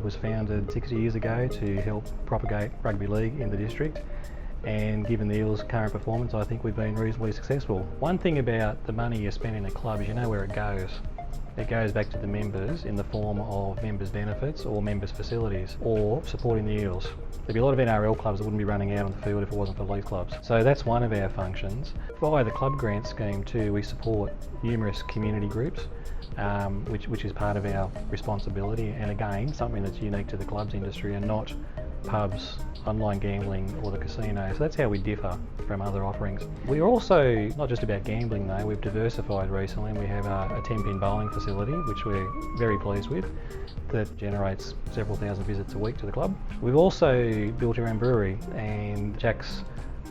was founded 60 years ago to help propagate rugby league in the district, and given the Eels' current performance, I think we've been reasonably successful. One thing about the money you spend in a club is you know where it goes. It goes back to the members in the form of members' benefits or members' facilities or supporting the Eels. There'd be a lot of NRL clubs that wouldn't be running out on the field if it wasn't for league clubs. So that's one of our functions. Via the club grant scheme too, we support numerous community groups, which is part of our responsibility, and again, something that's unique to the clubs industry and not pubs, online gambling or the casino. So that's how we differ from other offerings. We're also not just about gambling though, we've diversified recently, and we have a 10-pin bowling facility which we're very pleased with, that generates several thousand visits a week to the club. We've also built our own brewery, and Jack's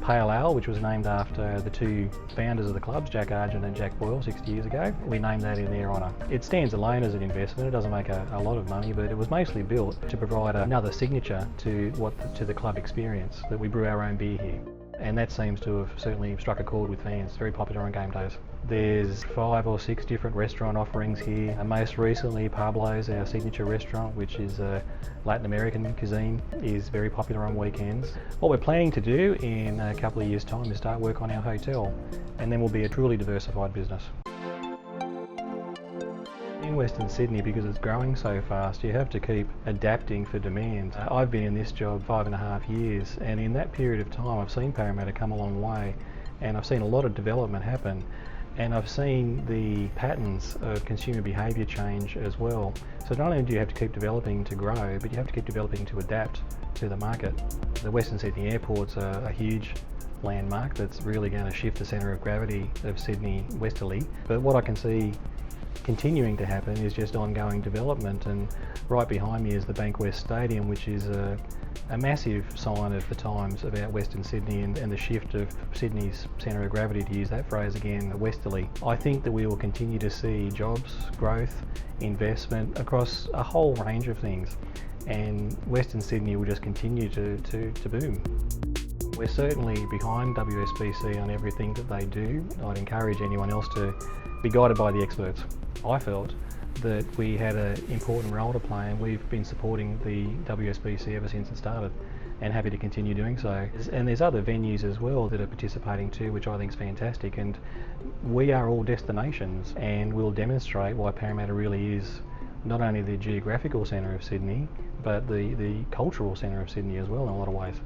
Pale Ale, which was named after the two founders of the clubs, Jack Argent and Jack Boyle, 60 years ago. We named that in their honour. It stands alone as an investment. It doesn't make a lot of money, but it was mostly built to provide another signature to the club experience, that we brew our own beer here. And that seems to have certainly struck a chord with fans. It's very popular on game days. There's 5 or 6 different restaurant offerings here. And most recently, Pablo's, our signature restaurant, which is Latin American cuisine, is very popular on weekends. What we're planning to do in a couple of years' time is start work on our hotel, and then we'll be a truly diversified business. In Western Sydney, because it's growing so fast, you have to keep adapting for demand. I've been in this job 5.5 years, and in that period of time I've seen Parramatta come a long way, and I've seen a lot of development happen, and I've seen the patterns of consumer behaviour change as well. So not only do you have to keep developing to grow, but you have to keep developing to adapt to the market. The Western Sydney Airport's a huge landmark that's really going to shift the centre of gravity of Sydney westerly, but what I can see continuing to happen is just ongoing development, and right behind me is the Bankwest Stadium, which is a massive sign of the times about Western Sydney and the shift of Sydney's centre of gravity, to use that phrase again, westerly. I think that we will continue to see jobs, growth, investment across a whole range of things, and Western Sydney will just continue to boom. We're certainly behind WSBC on everything that they do. I'd encourage anyone else to be guided by the experts. I felt that we had an important role to play, and we've been supporting the WSBC ever since it started, and happy to continue doing so. And there's other venues as well that are participating too, which I think is fantastic, and we are all destinations, and we'll demonstrate why Parramatta really is not only the geographical centre of Sydney, but the cultural centre of Sydney as well in a lot of ways.